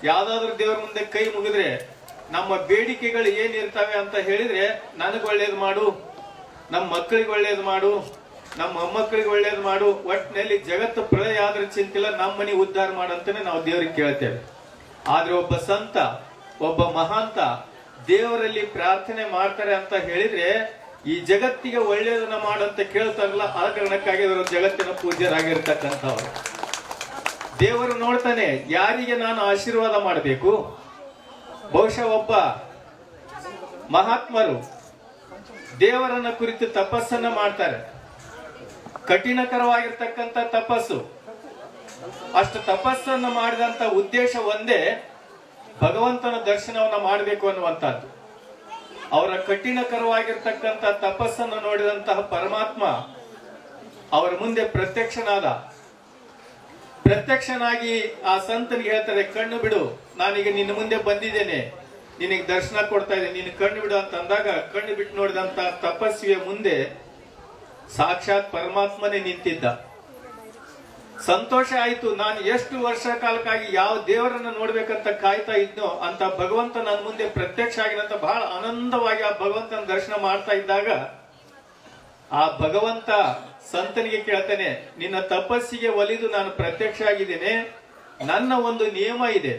ಯಾವ್ದಾದ್ರು ದೇವರ ಮುಂದೆ ಕೈ ಮುಗಿದ್ರೆ ನಮ್ಮ ಬೇಡಿಕೆಗಳು ಏನಿರ್ತವೆ ಅಂತ ಹೇಳಿದ್ರೆ, ನನಗೆ ಒಳ್ಳೇದು ಮಾಡು, ನಮ್ಮ ಮಕ್ಕಳಿಗೆ ಒಳ್ಳೇದು ಮಾಡು, ನಮ್ಮ ಮೊಮ್ಮಕ್ಕಳಿಗೆ ಒಳ್ಳೇದು ಮಾಡು, ಒಟ್ಟಿನಲ್ಲಿ ಜಗತ್ತು ಪ್ರಳಯ ಆದ್ರೆ ಚಿಂತಿಲ್ಲ, ನಮ್ಮ ಮನೆ ಉದ್ಧಾರ ಮಾಡಂತಾನೆ ನಾವು ದೇವರಿಗೆ ಕೇಳ್ತೇವೆ. ಆದ್ರೆ ಒಬ್ಬ ಸಂತ, ಒಬ್ಬ ಮಹಾಂತ ದೇವರಲ್ಲಿ ಪ್ರಾರ್ಥನೆ ಮಾಡ್ತಾರೆ ಅಂತ ಹೇಳಿದ್ರೆ, ಈ ಜಗತ್ತಿಗೆ ಒಳ್ಳೇದನ್ನ ಮಾಡಂತ ಕೇಳ್ತಾರಲ್ಲ, ಆ ಕಾರಣಕ್ಕಾಗಿ ಅವರು ಜಗತ್ತಿನ ಪೂಜ್ಯರಾಗಿರ್ತಕ್ಕಂಥವ್ರು. ದೇವರು ನೋಡ್ತಾನೆ ಯಾರಿಗೆ ನಾನು ಆಶೀರ್ವಾದ ಮಾಡಬೇಕು. ಬಹುಶಃ ಒಬ್ಬ ಮಹಾತ್ಮರು ದೇವರನ್ನ ಕುರಿತು ತಪಸ್ಸನ್ನ ಮಾಡ್ತಾರೆ. ಕಠಿಣಕರವಾಗಿರ್ತಕ್ಕಂಥ ತಪಸ್ಸು. ಅಷ್ಟು ತಪಸ್ಸನ್ನ ಮಾಡಿದಂತ ಉದ್ದೇಶ ಒಂದೇ, ಭಗವಂತನ ದರ್ಶನವನ್ನ ಮಾಡಬೇಕು ಅನ್ನುವಂಥದ್ದು. ಅವರ ಕಠಿಣಕರವಾಗಿರ್ತಕ್ಕಂಥ ತಪಸ್ಸನ್ನು ನೋಡಿದಂತಹ ಪರಮಾತ್ಮ ಅವರ ಮುಂದೆ ಪ್ರತ್ಯಕ್ಷನಾಗಿ ಆ ಸಂತನಿಗೆ ಹೇಳ್ತಾರೆ, ಕಣ್ಣು ಬಿಡು, ನಾನೀಗ ನಿನ್ನ ಮುಂದೆ ಬಂದಿದ್ದೇನೆ, ನಿನಗೆ ದರ್ಶನ ಕೊಡ್ತಾ ಇದ್ದೇನೆ, ನೀನು ಕಣ್ಣು ಬಿಡು ಅಂತ ಅಂದಾಗ ಕಣ್ಣು ಬಿಟ್ಟು ನೋಡಿದಂತ ತಪಸ್ವಿಯ ಮುಂದೆ ಸಾಕ್ಷಾತ್ ಪರಮಾತ್ಮನೇ ನಿಂತಿದ್ದ. ಸಂತೋಷ ಆಯ್ತು. ನಾನು ಎಷ್ಟು ವರ್ಷ ಕಾಲಕ್ಕಾಗಿ ಯಾವ ದೇವರನ್ನ ನೋಡ್ಬೇಕಂತ ಕಾಯ್ತಾ ಇದ್ನೋ ಅಂತ ಭಗವಂತ ನನ್ನ ಮುಂದೆ ಪ್ರತ್ಯಕ್ಷ ಆಗಿನಂತ ಬಹಳ ಆನಂದವಾಗಿ ಆ ಭಗವಂತನ ದರ್ಶನ ಮಾಡ್ತಾ ಇದ್ದಾಗ ಆ ಭಗವಂತ ಸಂತನಿಗೆ ಕೇಳ್ತಾನೆ, ನಿನ್ನ ತಪಸ್ಸಿಗೆ ಒಲಿದು ನಾನು ಪ್ರತ್ಯಕ್ಷ ಆಗಿದ್ದೇನೆ. ನನ್ನ ಒಂದು ನಿಯಮ ಇದೆ,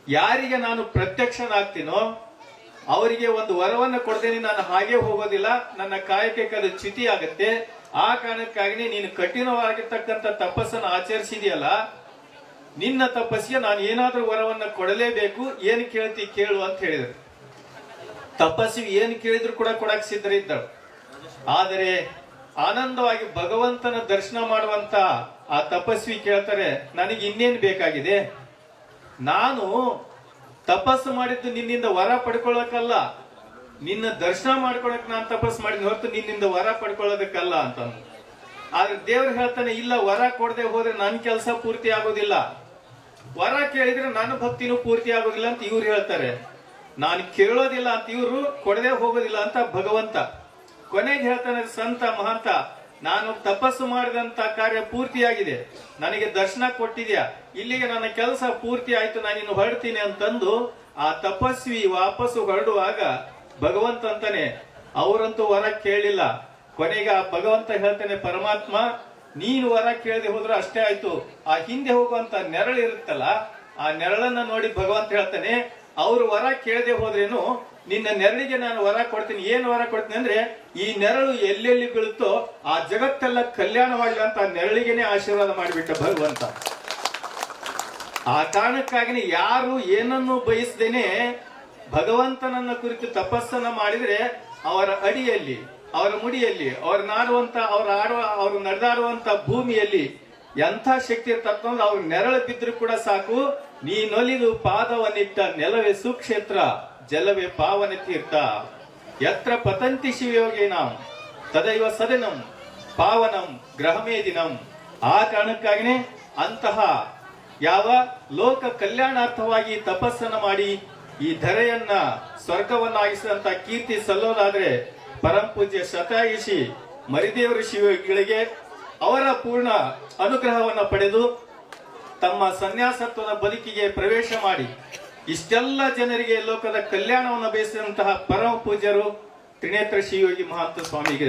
ಯಾರಿಗೆ ನಾನು ಪ್ರತ್ಯಕ್ಷನಾಗ್ತೀನೋ ಅವರಿಗೆ ಒಂದು ವರವನ್ನು ಕೊಡ್ತೇನೆ, ನಾನು ಹಾಗೆ ಹೋಗೋದಿಲ್ಲ, ನನ್ನ ಕಾಯಕಕ್ಕೆ ಅದು ಚ್ಯುತಿ ಆಗತ್ತೆ. ಆ ಕಾರಣಕ್ಕಾಗಿ ನೀನು ಕಠಿಣವಾಗಿರ್ತಕ್ಕಂಥ ತಪಸ್ಸನ್ನು ಆಚರಿಸಿದೆಯಲ್ಲ, ನಿನ್ನ ತಪಸ್ಸಿಗೆ ನಾನು ಏನಾದ್ರೂ ವರವನ್ನ ಕೊಡಲೇಬೇಕು, ಏನ್ ಕೇಳ್ತಿ ಕೇಳು ಅಂತ ಹೇಳಿದ್ರು. ತಪಸ್ಸಿಗೆ ಏನ್ ಕೇಳಿದ್ರು ಕೂಡ ಕೊಡಕ್ ಸಿದ್ಧರಿದ್ದಳು. ಆದರೆ ಆನಂದವಾಗಿ ಭಗವಂತನ ದರ್ಶನ ಮಾಡುವಂತ ಆ ತಪಸ್ವಿ ಕೇಳ್ತಾರೆ, ನನಗೆ ಇನ್ನೇನು ಬೇಕಾಗಿದೆ, ನಾನು ತಪಸ್ಸು ಮಾಡಿದ್ದು ನಿನ್ನಿಂದ ವರ ಪಡ್ಕೊಳ್ಳೋಕಲ್ಲ, ನಿನ್ನ ದರ್ಶನ ಮಾಡ್ಕೊಳಕ್ ನಾನು ತಪಸ್ಸು ಮಾಡಿದ ಹೊರತು ನಿನ್ನಿಂದ ವರ ಪಡ್ಕೊಳ್ಳೋದಕ್ಕಲ್ಲ ಅಂತ. ಆದ್ರೆ ದೇವ್ರು ಹೇಳ್ತಾನೆ, ಇಲ್ಲ, ವರ ಕೊಡದೆ ಹೋದ್ರೆ ನನ್ನ ಕೆಲಸ ಪೂರ್ತಿ ಆಗೋದಿಲ್ಲ, ವರ ಕೇಳಿದ್ರೆ ನನ್ನ ಭಕ್ತಿನೂ ಪೂರ್ತಿ ಆಗೋದಿಲ್ಲ ಅಂತ ಇವ್ರು ಹೇಳ್ತಾರೆ. ನಾನು ಕೇಳೋದಿಲ್ಲ ಅಂತ ಇವರು, ಕೊಡದೆ ಹೋಗೋದಿಲ್ಲ ಅಂತ ಭಗವಂತ. ಕೊನೆಗೆ ಹೇಳ್ತಾನೆ ಸಂತ ಮಹಾಂತ, ನಾನು ತಪಸ್ಸು ಮಾಡಿದಂತ ಕಾರ್ಯ ಪೂರ್ತಿಯಾಗಿದೆ, ನನಗೆ ದರ್ಶನ ಕೊಟ್ಟಿದ್ಯಾ, ಇಲ್ಲಿಗೆ ನನ್ನ ಕೆಲಸ ಪೂರ್ತಿ ಆಯ್ತು, ನಾನಿನ್ನು ಹೊರಡ್ತೀನಿ ಅಂತಂದು ಆ ತಪಸ್ವಿ ವಾಪಸ್ಸು ಹೊರಡುವಾಗ ಭಗವಂತ ಅಂತಾನೆ, ಅವರಂತೂ ವರ ಕೇಳಿಲ್ಲ. ಕೊನೆಗೆ ಆ ಭಗವಂತ ಹೇಳ್ತಾನೆ, ಪರಮಾತ್ಮ ನೀನು ವರ ಕೇಳದೆ ಹೋದ್ರೆ ಅಷ್ಟೇ ಆಯ್ತು, ಆ ಹಿಂದೆ ಹೋಗುವಂತ ನೆರಳು ಇರುತ್ತಲ್ಲ, ಆ ನೆರಳನ್ನ ನೋಡಿ ಭಗವಂತ ಹೇಳ್ತಾನೆ, ಅವರು ವರ ಕೇಳದೆ ಹೋದ್ರೇನು ನಿನ್ನ ನೆರಳಿಗೆ ನಾನು ವರ ಕೊಡ್ತೀನಿ. ಏನು ವರ ಕೊಡ್ತೀನಿ ಅಂದ್ರೆ, ಈ ನೆರಳು ಎಲ್ಲೆಲ್ಲಿ ಬೀಳುತ್ತೋ ಆ ಜಗತ್ತೆಲ್ಲ ಕಲ್ಯಾಣವಾಗಲಿ ಅಂತ ಆ ನೆರಳಿಗೆನೆ ಆಶೀರ್ವಾದ ಮಾಡಿಬಿಟ್ಟ ಭಗವಂತ. ಆ ಕಾರಣಕ್ಕಾಗಿ ಯಾರು ಏನನ್ನು ಬಯಸದೇನೆ ಭಗವಂತನನ್ನ ಕುರಿತು ತಪಸ್ಸನ್ನ ಮಾಡಿದ್ರೆ ಅವರ ಅಡಿಯಲ್ಲಿ, ಅವರ ಮುಡಿಯಲ್ಲಿ, ಅವರು ನಡೆದಾಡುವಂತ ಭೂಮಿಯಲ್ಲಿ ಎಂಥ ಶಕ್ತಿ ಇರ್ತಕ್ಕಂಥ ಅವ್ರ ನೆರಳು ಬಿದ್ರು ಕೂಡ ಸಾಕು. ನೀನೊಲಿದು ಪಾದವನ್ನಿಟ್ಟ ನೆಲವೇ ಸುಕ್ಷೇತ್ರ, ಜಲವೇ ಪಾವನ ತೀರ್ಥ, ಯತ್ರ ಪತಂತಿ ಶಿವಯೋಗೇನಾಂ ತದೈವ ಸದನಂ ಪಾವನಂ ಗ್ರಹಮೇ ದಿನಂ. ಆ ಕಾರಣಕ್ಕಾಗಿನೇ ಅಂತಹ ಯಾವ ಲೋಕ ಕಲ್ಯಾಣಾರ್ಥವಾಗಿ ತಪಸ್ಸನ್ನ ಮಾಡಿ ಈ ಧರೆಯನ್ನ ಸ್ವರ್ಗವನ್ನಾಗಿಸಿದಂತ ಕೀರ್ತಿ ಸಲ್ಲೋದಾದ್ರೆ ಪರಂಪೂಜ್ಯ ಶತಾಯುಷಿ ಮರಿದೇವರು ಶಿವಗಳಿಗೆ ಅವರ ಪೂರ್ಣ ಅನುಗ್ರಹವನ್ನ ಪಡೆದು ತಮ್ಮ ಸನ್ಯಾಸತ್ವದ ಬದುಕಿಗೆ ಪ್ರವೇಶ ಮಾಡಿ ಇಷ್ಟೆಲ್ಲ ಜನರಿಗೆ ಲೋಕದ ಕಲ್ಯಾಣವನ್ನು ಬಯಸಿದಂತಹ ಪರಮ ಪೂಜ್ಯರು ತ್ರಿನೇತ್ರ ಶಿವಯೋಗಿ ಮಹಾಂತ ಸ್ವಾಮಿಗೆ